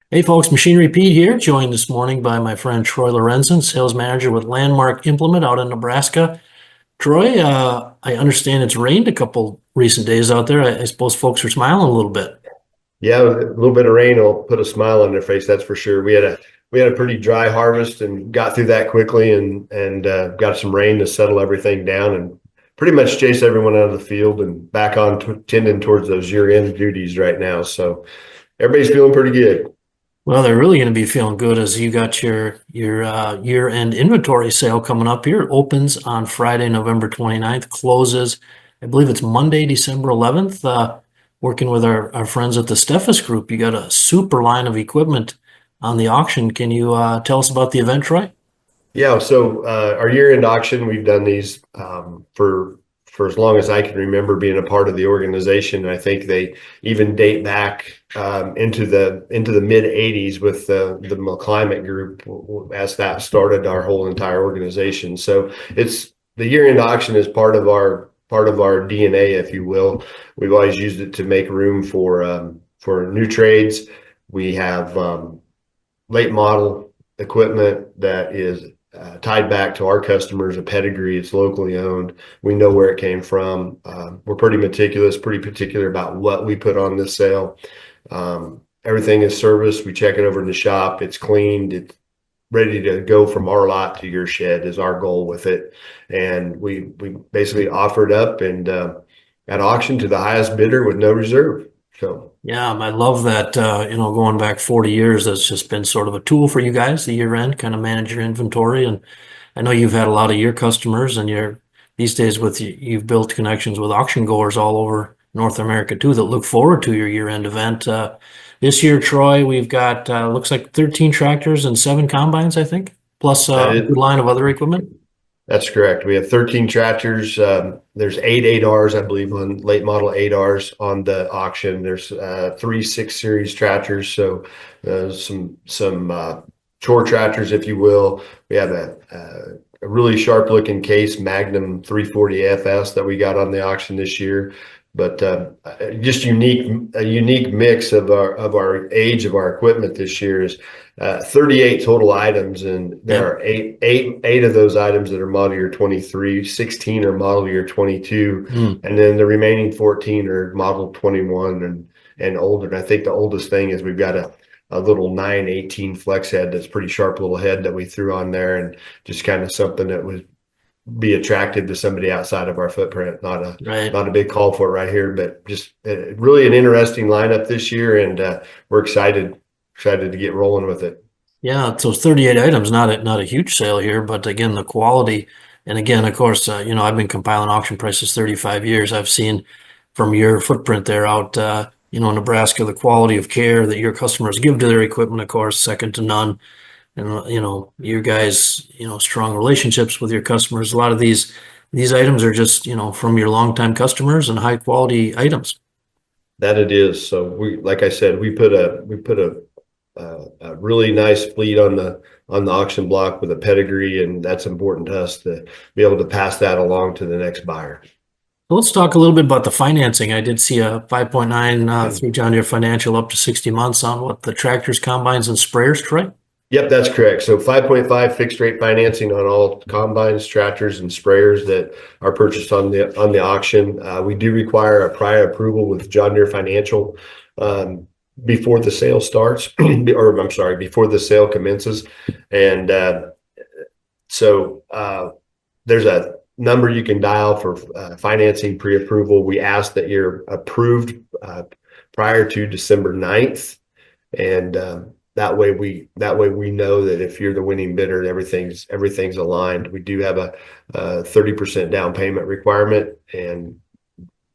Hey folks, Machinery Pete here, joined this morning by my friend Troy Lorenzen, sales manager with LandMark Implement out in Nebraska. Troy, I understand it's rained a couple recent days out there. I suppose folks are smiling a little bit. Yeah, a little bit of rain will put a smile on their face, that's for sure. We had a pretty dry harvest and got through that quickly and got some rain to settle everything down and pretty much chase everyone out of the field and back on tending towards those year-end duties right now. So everybody's feeling pretty good. Well, they're really going to be feeling good as you got your year-end inventory sale coming up here. It opens on Friday, November 29th, closes, I believe it's Monday, December 11th. Working with our friends at the Steffes Group, you got a super line of equipment on the auction. Can you tell us about the event, Troy? Yeah, so our year-end auction, we've done these for as long as I can remember being a part of the organization. And I think they even date back into the mid '80s with the Climate Group as that started our whole entire organization. So it's the year-end auction is part of our DNA, if you will. We've always used it to make room for new trades. We have late model equipment that is tied back to our customers, a pedigree. It's locally owned. We know where it came from. We're pretty meticulous, pretty particular about what we put on this sale. Everything is serviced. We check it over in the shop. It's cleaned. It's ready to go from our lot to your shed is our goal with it. And we basically offer it up and at auction to the highest bidder with no reserve. So Yeah, I love that, going back 40 years, that's just been sort of a tool for you guys, the year end, kind of manage your inventory. And I know you've had a lot of your customers and these days you've built connections with auction goers all over North America too that look forward to your year end event. This year, Troy, we've got, looks like 13 tractors and 7 combines, I think, plus that a is good line of other equipment. That's correct. We have 13 tractors. There's 8 I believe, on late model 8Rs on the auction. There's 3 6 Series tractors, so some chore tractors, if you will. We have a really sharp looking case Magnum 340 FS that we got on the auction this year. But just a unique mix of our age of our equipment this year is 38 total items, and there Yep. are eight of those items that are model year 23, 16 are model year 22, Hmm. and then the remaining 14 are model 21 and older. And I think the oldest thing is we've got a little 918 flex head that's pretty sharp little head that we threw on there, and just kind of something that would be attractive to somebody outside of our footprint. Not a Right. not a big call for it right here, but just really an interesting lineup this year, and we're excited to get rolling with it. Yeah, so 38 items, not a huge sale here, but again, the quality. And again, of course, I've been compiling auction prices 35 years. I've seen from your footprint there out, Nebraska, the quality of care that your customers give to their equipment, of course, second to none. And, you guys, strong relationships with your customers. A lot of these items are just, from your longtime customers and high quality items. That it is. So like I said, we put a really nice fleet on the auction block with a pedigree, and that's important to us to be able to pass that along to the next buyer. So let's talk a little bit about the financing. I did see a 5.9 through John Deere Financial up to 60 months on what the tractors, combines, and sprayers, Troy. Yep, that's correct. So 5.5 fixed rate financing on all combines, tractors, and sprayers that are purchased on the auction. We do require a prior approval with John Deere Financial before the sale starts, or I'm sorry, before the sale commences. And there's a number you can dial for financing pre-approval. We ask that you're approved prior to December 9th, and that way we know that if you're the winning bidder, everything's aligned. We do have a 30% down payment requirement, and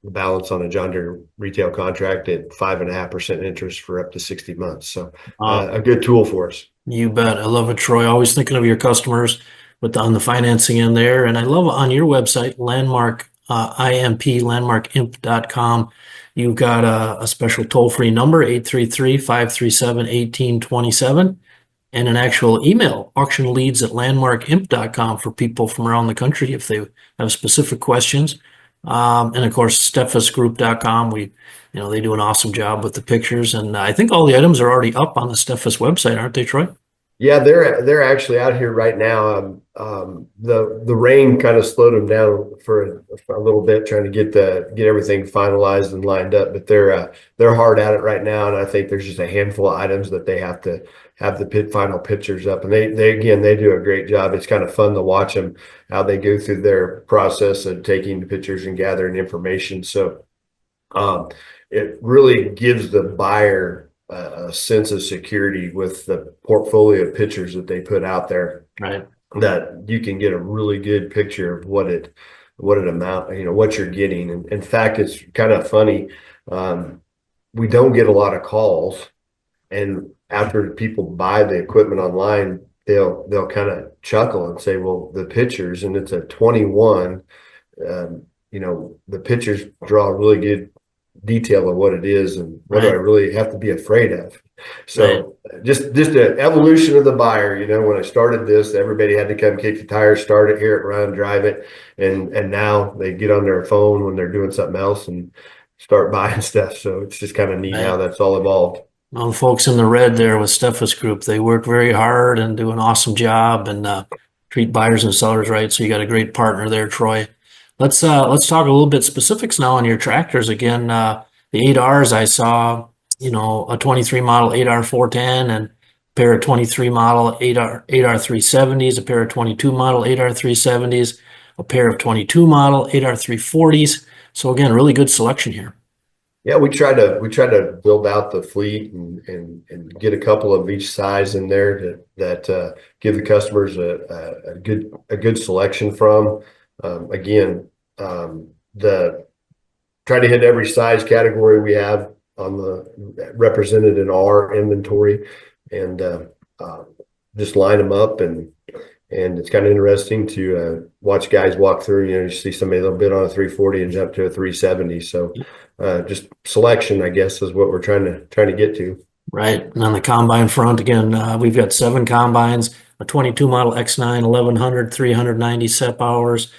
the balance on a John Deere retail contract at 5.5% interest for up to 60 months. So a good tool for us. You bet. I love it, Troy. Always thinking of your customers on the financing in there. And I love on your website, LandMark, IMP, LandMarkImp.com. You've got a special toll-free number, 833-537-1827, and an actual email, auctionleads@landmarkimp.com, for people from around the country if they have specific questions. And of course, steffusgroup.com. They do an awesome job with the pictures. And I think all the items are already up on the Steffus website, aren't they, Troy? Yeah, they're actually out here right now. The rain kind of slowed them down for a little bit, trying to get everything finalized and lined up. But they're hard at it right now, and I think there's just a handful of items that they have to have the final pictures up. And they again they do a great job. It's kind of fun to watch them how they go through their process of taking the pictures and gathering information. So um, it really gives the buyer a sense of security with the portfolio of pictures that they put out there, Right, that you can get a really good picture of what it amount, what you're getting. And in fact, it's kind of funny. Um, we don't get a lot of calls, and after people buy the equipment online, they'll kind of chuckle and say, well, the pictures, and it's a 21, the pictures draw a really good detail of what it is and what do I right, really have to be afraid of. right. So just an evolution of the buyer. When I started this, everybody had to come kick the tires, start it, hear it run, drive it, and now they get on their phone when they're doing something else and start buying stuff. So it's just kind of neat how Right. that's all evolved. Well, the folks in the red there with Steffes Group, they work very hard and do an awesome job and treat buyers and sellers right. So you got a great partner there, Troy. Let's talk a little bit specifics now on your tractors. Again, the 8Rs I saw, a 23 model 8R 410 and a pair of 23 model 8R 370s, a pair of 22 model 8R 370s, a pair of 22 model 8R 340s. So again, really good selection here. Yeah, we try to build out the fleet and get a couple of each size in there that give the customers a good selection from. Again, the try to hit every size category we have on the represented in our inventory, and uh, just line them up. And it's kind of interesting to watch guys walk through. You see somebody a little bit on a 340 and jump to a 370. So just selection, I guess, is what we're trying to get to. Right. And on the combine front, again, we've got 7 combines, a 22 model X9, 1100, 390 SEP hours,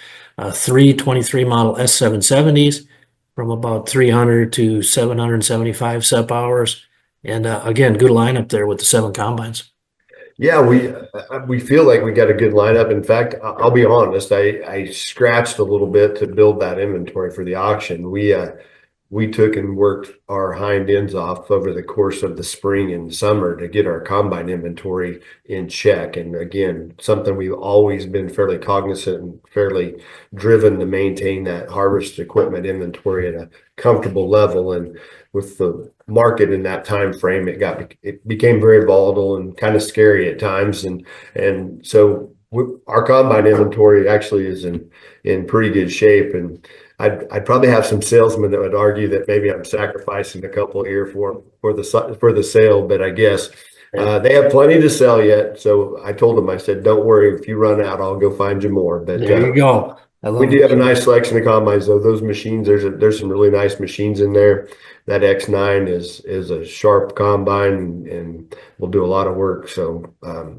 three 23 model S770s from about 300 to 775 SEP hours. And again, good lineup there with the 7 combines. Yeah, we feel like we got a good lineup. In fact, I'll be honest, I scratched a little bit to build that inventory for the auction. We took and worked our hind ends off over the course of the spring and summer to get our combine inventory in check. And again, something we've always been fairly cognizant and fairly driven to maintain that harvest equipment inventory at a comfortable level. And with the market in that time frame, it became very volatile and kind of scary at times. And so our combine inventory actually is in pretty good shape. And I'd probably have some salesmen that would argue that maybe I'm sacrificing a couple here for the sale, but I guess they have plenty to sell yet. So I told them, I said, don't worry, if you run out, I'll go find you more. But There you go. I we love do have a it. nice selection of combines, though. Those machines, there's some really nice machines in there. That X9 is a sharp combine and will do a lot of work. So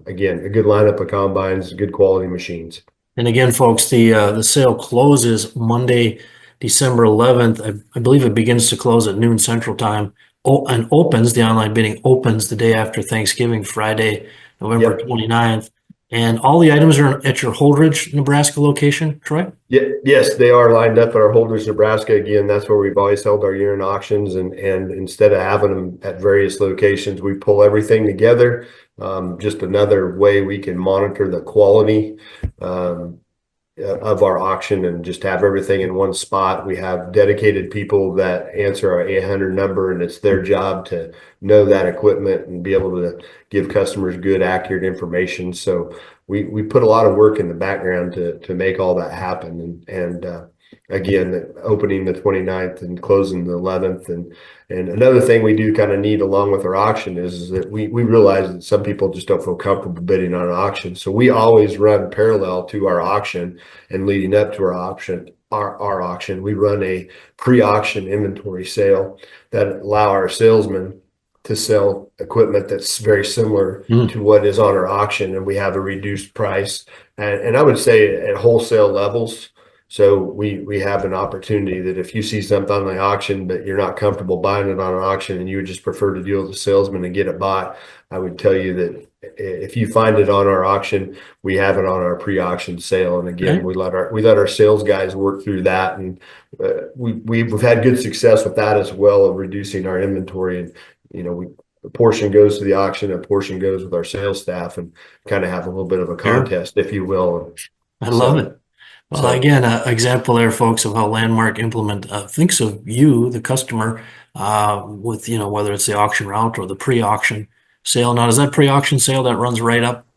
again, a good lineup of combines, good quality machines. And again, folks, the sale closes Monday, December 11th. I believe it begins to close at noon Central Time. Oh, and the online bidding opens the day after Thanksgiving, Friday, November Yep. 29th. And all the items are at your Holdrege, Nebraska location, Troy? Yeah, yes, they are lined up at our Holders, Nebraska. Again, that's where we've always held our year-end auctions, and instead of having them at various locations, we pull everything together. Just another way we can monitor the quality um, of our auction and just have everything in one spot. We have dedicated people that answer our 800 number, and it's their job to know that equipment and be able to give customers good, accurate information. So we put a lot of work in the background to make all that happen. And again, opening the 29th and closing the 11th. And another thing we do kind of need along with our auction is that we realize that some people just don't feel comfortable bidding on an auction. So we always run parallel to our auction and leading up to our auction, we run a pre-auction inventory sale that allow our salesmen to sell equipment that's very similar Mm, to what is on our auction, and we have a reduced price. And I would say at wholesale levels, So we have an opportunity that if you see something on the auction, but you're not comfortable buying it on an auction and you would just prefer to deal with a salesman and get it bought, I would tell you that if you find it on our auction, we have it on our pre-auction sale. And again, Okay. we let our sales guys work through that, and we've had good success with that as well of reducing our inventory. And we a portion goes to the auction, a portion goes with our sales staff, and kind of have a little bit of a Sure. contest, if you will. I love So it. Well, so again, example there, folks, of how Landmark implement thinks of you, the customer, with whether it's the auction route or the pre-auction sale. Now, is that pre-auction sale that runs right up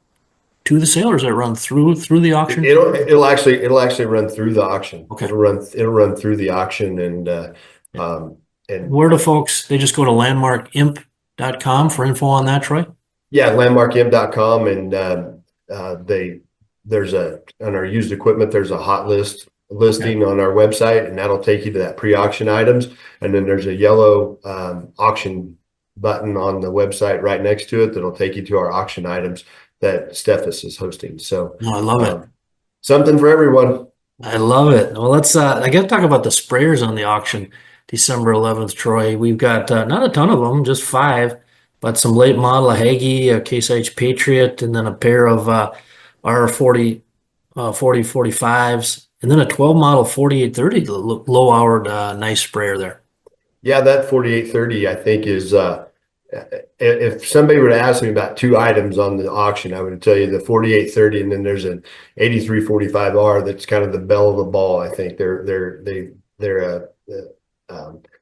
to the sale, or does it run through the auction? it'll actually run through the auction. Okay. It'll run through the auction, um, and Where do folks? They just go to landmarkimp.com for info on that, Troy? yeah, landmarkim.com, and they there's a on our used equipment, there's a hot list Okay. listing on our website, and that'll take you to that pre-auction items. And then there's a yellow auction button on the website right next to it that'll take you to our auction items that Steffes is hosting. So No, I love it. something for everyone. I love it. Well, I got to talk about the sprayers on the auction December 11th, Troy. We've got not a ton of them, just five, but some late model Hagee, a Case IH Patriot, and then a pair of R40, 4045s, and then a 12 model 4830 low hour, nice sprayer there. Yeah, that 4830, I think, is if somebody were to ask me about two items on the auction, I would tell you the 4830, and then there's an 8345R that's kind of the belle of the ball. I think they're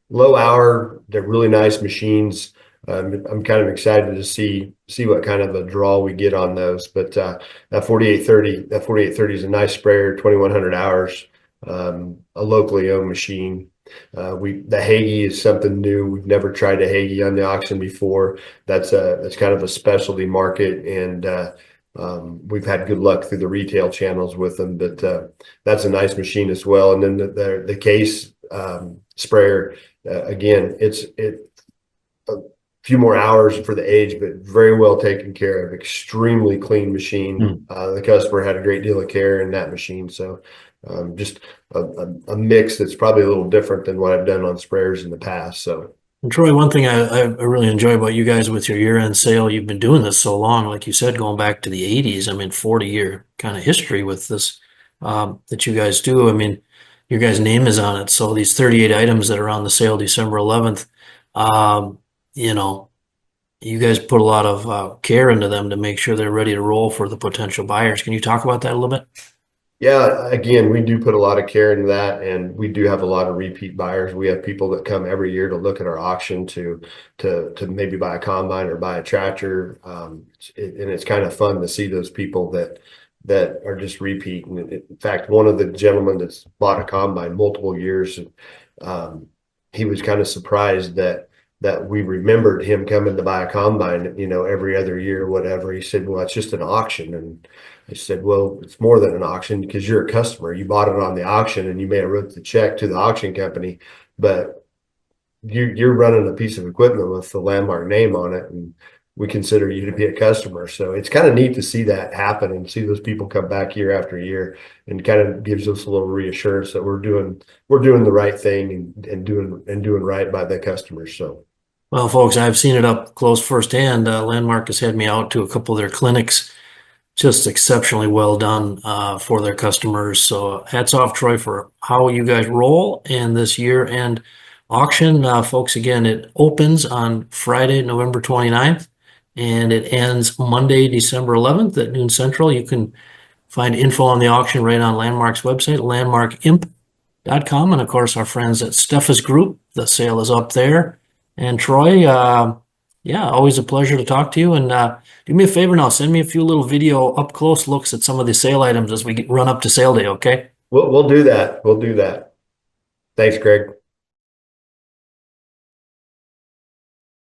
low hour, they're really nice machines. I'm kind of excited to see what kind of a draw we get on those. But that 4830 is a nice sprayer, 2100 hours, a locally owned machine. The Hagee is something new. We've never tried a Hagee on the auction before. That's kind of a specialty market, and we've had good luck through the retail channels with them. But that's a nice machine as well. And then the Case sprayer, again, it's a few more hours for the age, but very well taken care of. Extremely clean machine. Hmm. The customer had a great deal of care in that machine. So just a mix that's probably a little different than what I've done on sprayers in the past. So And Troy, one thing I really enjoy about you guys with your year-end sale, you've been doing this so long, like you said, going back to the 80s. I mean, 40-year kind of history with this that you guys do. I mean, your guys' name is on it. So these 38 items that are on the sale December 11th, um, you know, you guys put a lot of care into them to make sure they're ready to roll for the potential buyers. Can you talk about that a little bit? yeah, again, we do put a lot of care into that, and we do have a lot of repeat buyers. We have people that come every year to look at our auction to maybe buy a combine or buy a tractor. And it's kind of fun to see those people that are just repeat. And in fact, one of the gentlemen that's bought a combine multiple years, um, he was kind of surprised that we remembered him coming to buy a combine, every other year or whatever. He said, "Well, it's just an auction." And I said, "Well, it's more than an auction because you're a customer. You bought it on the auction, and you may have wrote the check to the auction company, but you're running a piece of equipment with the LandMark name on it, and we consider you to be a customer." So it's kind of neat to see that happen and see those people come back year after year, and kind of gives us a little reassurance that we're doing the right thing, and doing right by the customers. So Well, folks, I've seen it up close firsthand. Landmark has had me out to a couple of their clinics, just exceptionally well done for their customers. So hats off, Troy, for how you guys roll and this year-end auction. Folks, again, it opens on Friday, November 29th, and it ends Monday, December 11th at noon central. You can find info on the auction right on Landmark's website, landmarkimp.com. And of course, our friends at Steffes Group, the sale is up there. And Troy, yeah, always a pleasure to talk to you. And do me a favor now, send me a few little video up close looks at some of the sale items as we run up to sale day, okay? we'll do that. We'll do that. Thanks, Greg.